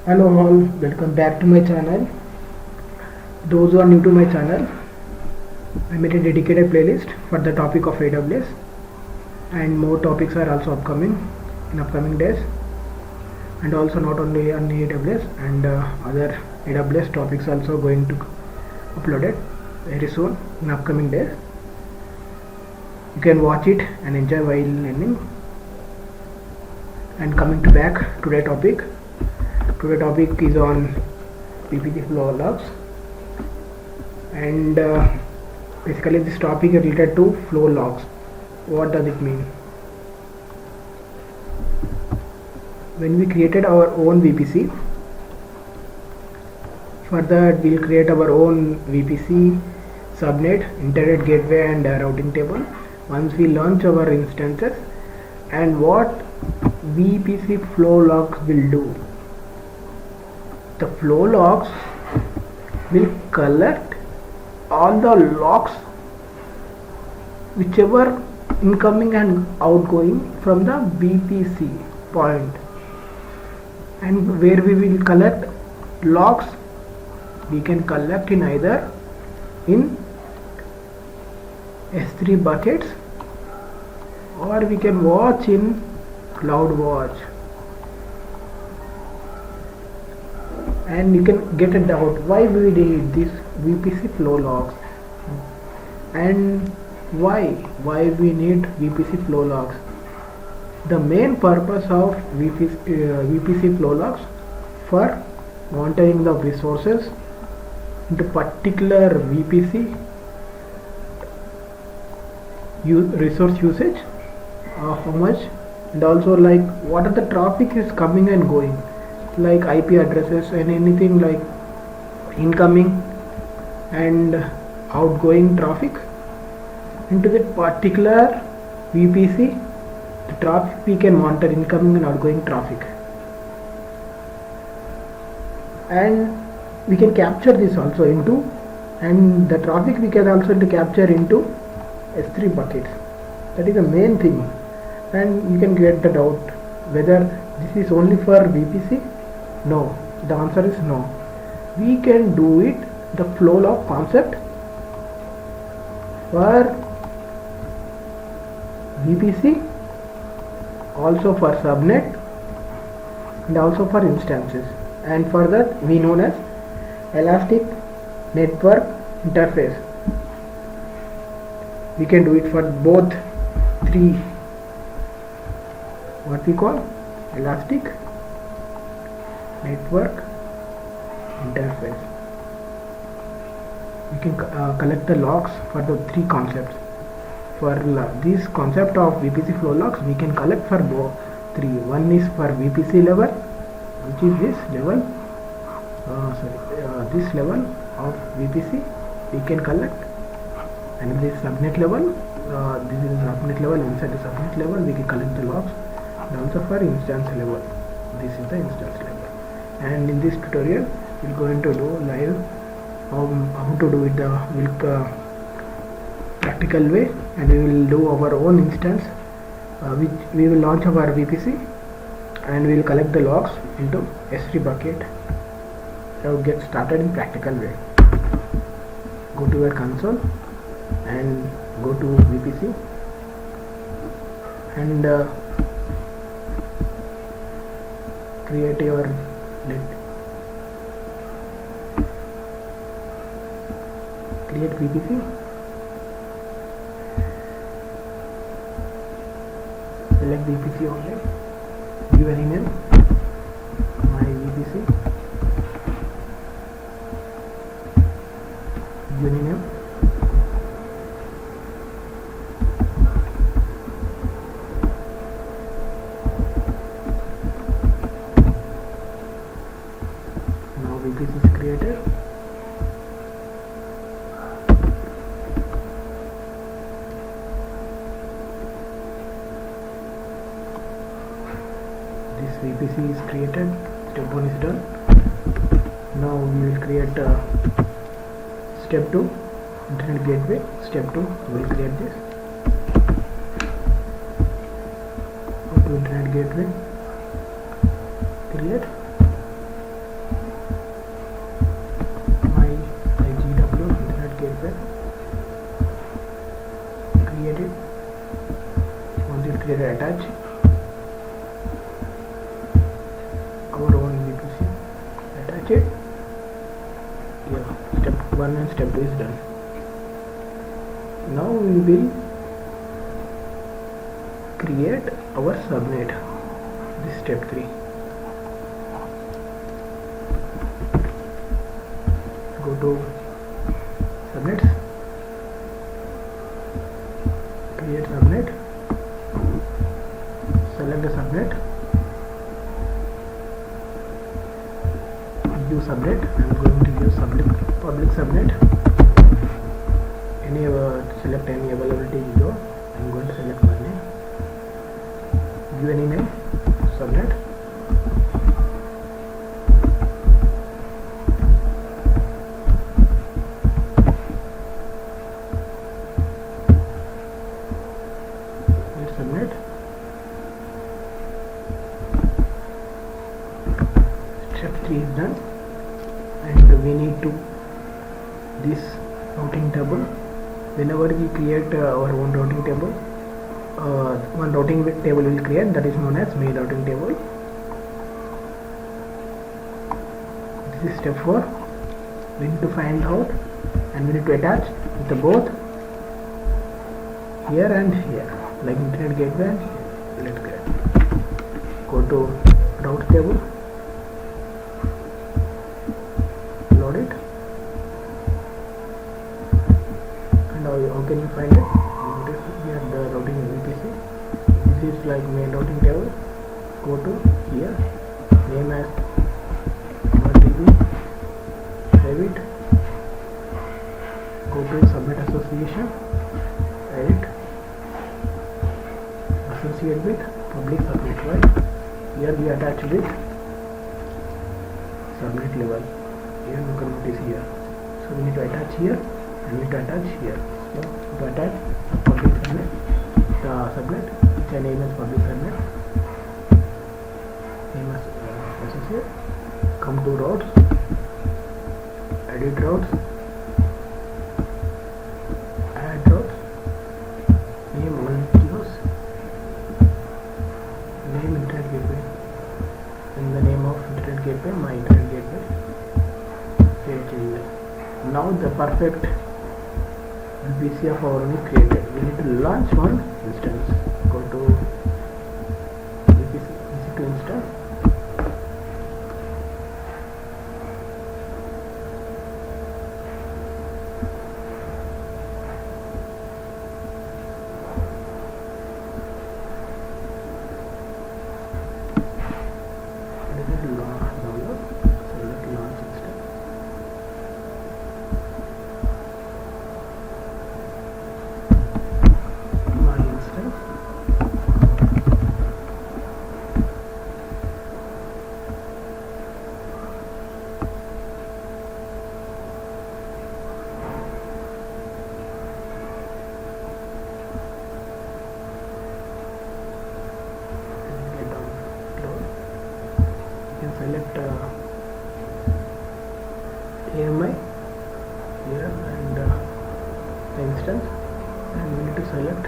Hello all, welcome back to my channel. Those who are new to my channel, I made a dedicated playlist for the topic of AWS, and more topics are also upcoming in upcoming days, and also not only on AWS and other AWS topics also going to uploaded very soon in upcoming days. You can watch it and enjoy while learning. And coming to back today topic. Today topic is on VPC FLOWLOGS, and basically this topic is related to flow logs. What does it mean? When we created our own VPC, for that we'll create our own VPC subnet, internet gateway and routing table once we launch our instances. And what VPC flow logs will do? The flow logs will collect all the logs whichever incoming and outgoing from the VPC point, and where we will collect logs, we can collect in either in S3 buckets, or we can watch in CloudWatch. And you can get a doubt why we did this VPC flow logs and why we need VPC flow logs. The main purpose of VPC flow logs for monitoring the resources into particular VPC resource usage, how much, and also like what are the traffic is coming and going, like IP addresses and anything like incoming and outgoing traffic into that particular VPC. The traffic we can monitor, incoming and outgoing traffic, and we can capture this also into, and the traffic we can also capture into S3 buckets. That is the main thing. And you can get the doubt whether this is only for VPC. No, the answer is no. We can do it, the flow log concept, for VPC, also for subnet, and also for instances. And for that we known as elastic network interface. We can do it for both three, what we call elastic network interface. We can collect the logs for the three concepts. For this concept of VPC flow logs, we can collect for both three. One is for VPC level, which is this level, this level of VPC we can collect, and this subnet level, this is subnet level. Inside the subnet level we can collect the logs, and also for instance level, this is the instance level. And in this tutorial we're going to do live how to do it the practical way, and we will do our own instance, which we will launch our VPC, and we will collect the logs into S3 bucket. Now get started in practical way. Go to your console and go to VPC, and create your create VPC. Select VPC only. Give any name. My VPC. Give any name. Now VPC is created. This VPC is created. Step 1 is done. Now we will create step 2, internet gateway. Step 2, we will create this. Go to internet gateway, create, to attach our own VPC. Attach it. Yeah, step 1 and step 2 is done. Now we will create our subnet. This is step 3. Go to subnets, create subnet, select the subnet, use subnet. I am going to use public subnet. Select any availability you go. I am going to select my name. Give any name, subnet. Subnet. Step 3 is done, and we need to this routing table. Whenever we create our own routing table, one routing table will create, that is known as main routing table. This is step 4. We need to find out and we need to attach the both here and here, like internet gateway and let's get. Go to route table, load it, and how can you find it? Notice here the routing VPC. This is like main routing table. Go to here, name as DB, save it. Go to subnet association, edit, associate with public subnet, right? Here we attach with subnet level. Here you can notice here. So we need to attach here and we need to attach here. So to attach public subnet, the subnet, which I name as public subnet, name as associate. Come to routes, edit routes, add routes, name all kilos, name internet gateway, and the name of internet gateway, my internet gateway. Now the perfect VPC of our own is created. We need to launch one instance. Go to VPC EC2 instance. Select AMI here and the instance, and we need to select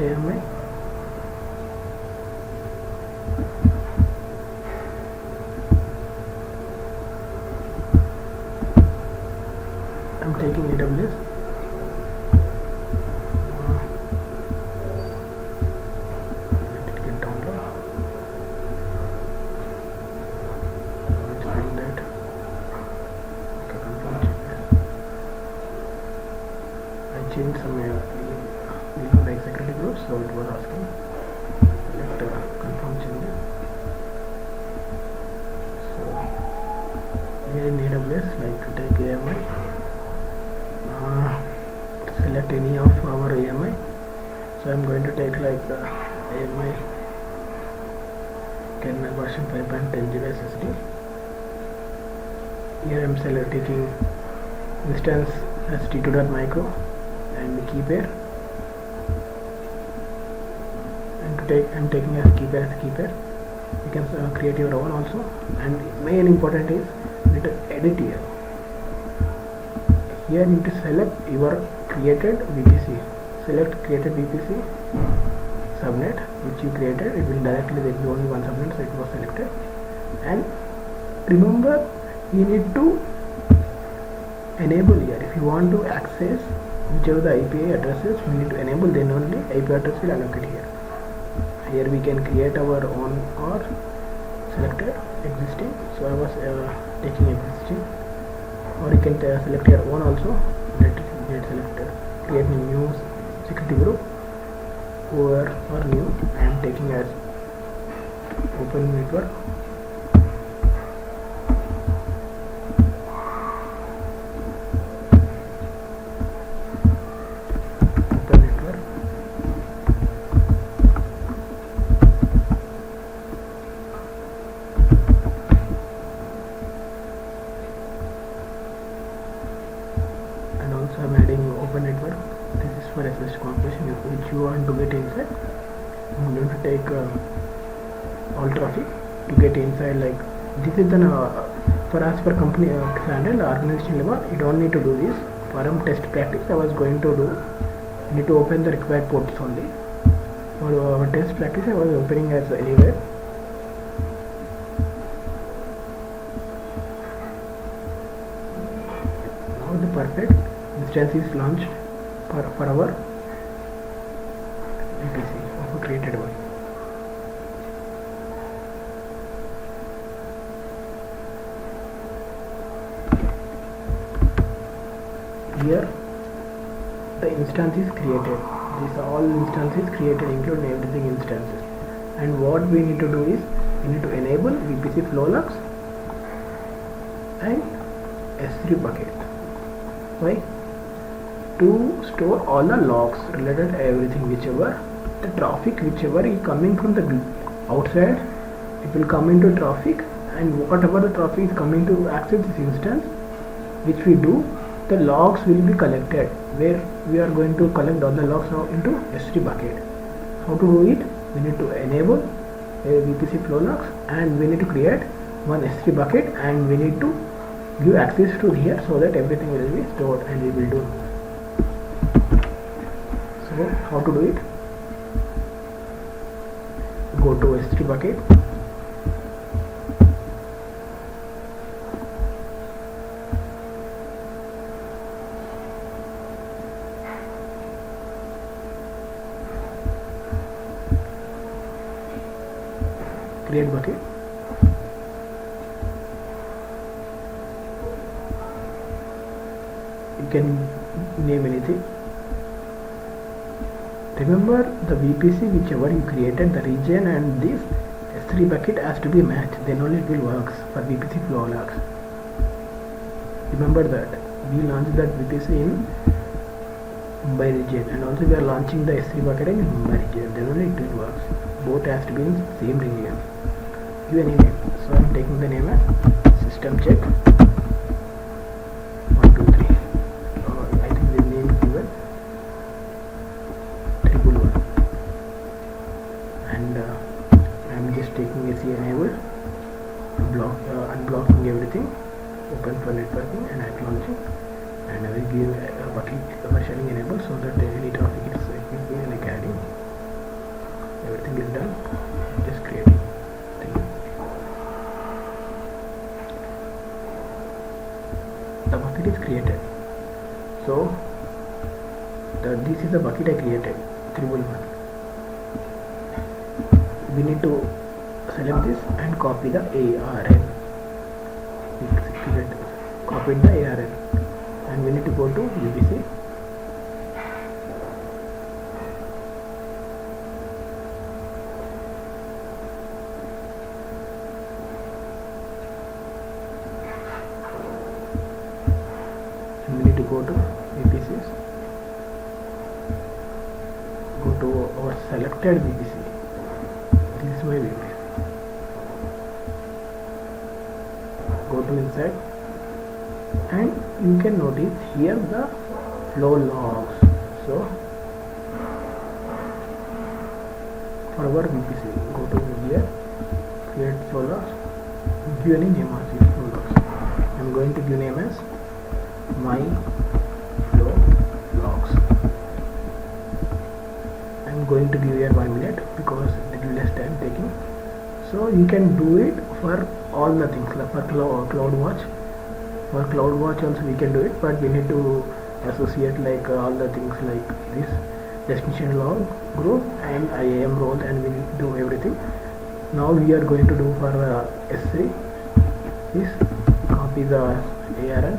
AMI. I'm taking AWS. Let it get download. Let's find that. Okay, confirm changes. I changed some the security groups, so it was asking. Select confirm changes. So here in AWS, like take AMI. Select any of our AMI. So I'm going to take like AMI kernel version 5.10 SSD. Here I'm taking instance as t2.micro and key pair, and I'm taking as keeper. You can create your own also. And main important is you need to edit here. Here you need to select your created VPC. Select created VPC subnet which you created. It will directly there will be only one subnet, so it was selected. And remember, you need to enable here. If you want to access whichever the IP addresses, we need to enable, then only IP address will allocate here. Here we can create our own or selected existing. So I was taking existing, or you can select your own also. Let it get selected. Create a new security group over or new. I am taking as open network. I'm adding open network. This is for SSH configuration which you want to get inside. I'm going to take all traffic to get inside. Like this is an for as per company standard organization level, you don't need to do this. For test practice, I was going to do. You need to open the required ports only. For our test practice, I was opening as anywhere. Now the perfect instance is launched for our VPC of a created one. Here the instance is created. These are all instances created, including everything instances. And what we need to do is we need to enable VPC FLOWLOGS and S3 bucket. Why? To store all the logs related to everything, whichever the traffic whichever is coming from the outside, it will come into traffic, and whatever the traffic is coming to access this instance, which we do, the logs will be collected, where we are going to collect all the logs now into S3 bucket. How to do it? We need to enable a VPC FLOWLOGS, and we need to create one S3 bucket, and we need to give access to here so that everything will be stored, and we will do. So how to do it? Go to S3 bucket, create bucket, you can name anything. Remember the VPC whichever you created, the region and this S3 bucket has to be matched, then only it will work for VPC FLOWLOGS. Remember that we launched that VPC in Mumbai region, and also we are launching the S3 bucket in Mumbai region, then only it will work. Both has to be in same region. Give any name. So I am taking the name as system check 1 2 3. I think the name is given 111, and I am just taking AC enable, unblocking everything, open for networking and app launching, and I will give a bucket versioning enable so that any traffic is it will be like adding. Everything is done. Just creating. The bucket is created. So this is the bucket I created, 311. We need to select this and copy the ARN. Copy the ARN, and we need to go to VPC. We need to go to VPCs, go to our selected VPC. This is my VPC. Go to inside, and you can notice here the flow logs. So for our VPC. Go to here, create flow logs, give any name as this flow logs. I am going to give name as my flow logs. I am going to give here 1 minute because it will less time taking. So you can do it for all the things, like for CloudWatch. For CloudWatch also we can do it, but we need to associate like all the things like this destination log group and IAM roles, and we will do everything. Now we are going to do for S3 is copy the ARN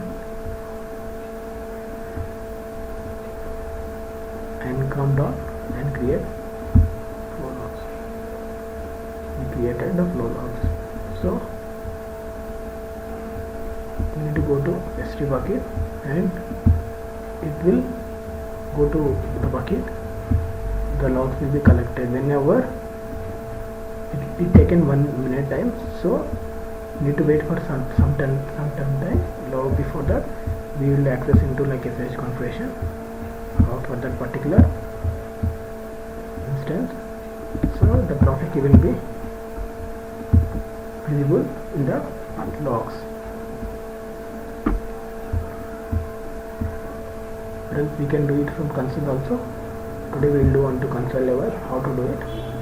and come down and create flow logs. We created the flow logs. So we need to go to S3 bucket and it will go to the bucket. The logs will be collected whenever it will be taken 1 minute time. So need to wait for some time. Now before that we will access into like SSH configuration for that particular instance. So the traffic will be visible in the logs. We can do it from console also. Today we will do on to console level how to do it.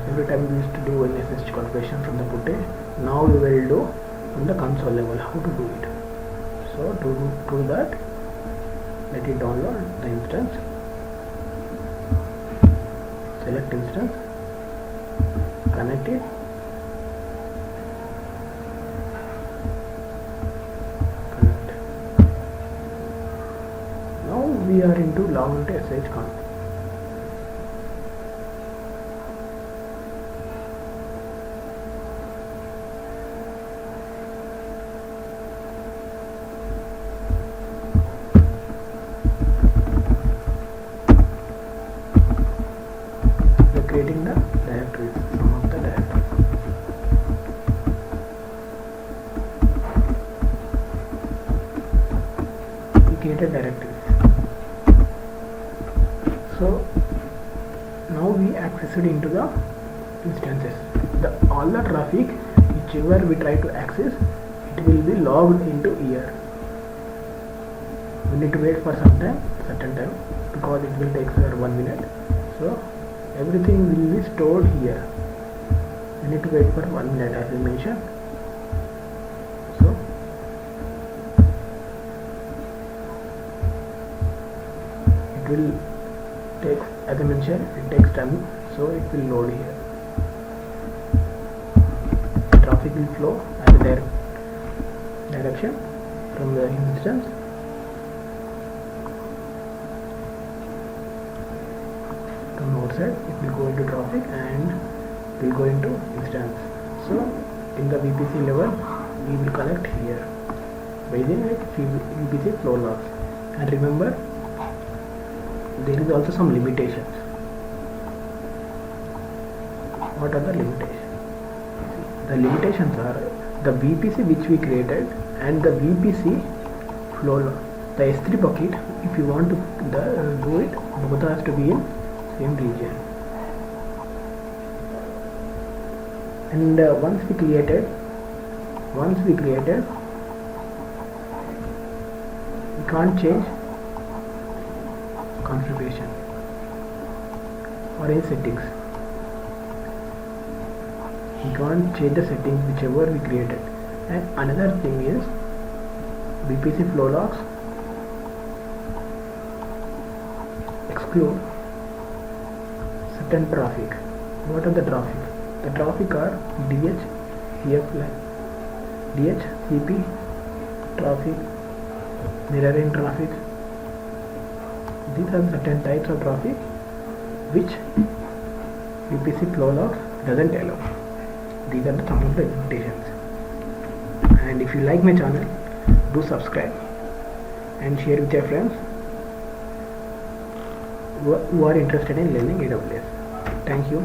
Every time we used to do an SSH configuration from the PuTTY. Now we will do on the console level how to do it. So to do that, let it download the instance. Select instance, connect it, connect. Now we are into log into SSH config. Creating the directories, some of the directories. We created directories. So now we access it into the instances. All the traffic whichever we try to access, it will be logged into here. We need to wait for certain time because it will take 1 minute. So everything will be stored here. We need to wait for 1 minute as I mentioned. So it will take, as I mentioned, it takes time, so it will load here. The traffic will flow as a direction from the instance. From outside it will go into traffic and will go into instance. So in the VPC level we will collect here by the VPC flow logs. And remember, there is also some limitations. What are the limitations? The limitations are the VPC which we created and the VPC flow log. The S3 bucket, if you want to do it, both has to be in same region. And once we created, we can't change configuration or any settings. We can't change the settings whichever we created. And another thing is VPC flow logs exclude certain traffic. What are the traffic? The traffic are DH, CP traffic, mirroring traffic. These are certain types of traffic which VPC flow logs doesn't allow. These are some of the limitations. And if you like my channel, do subscribe and share with your friends who are interested in learning AWS. Thank you.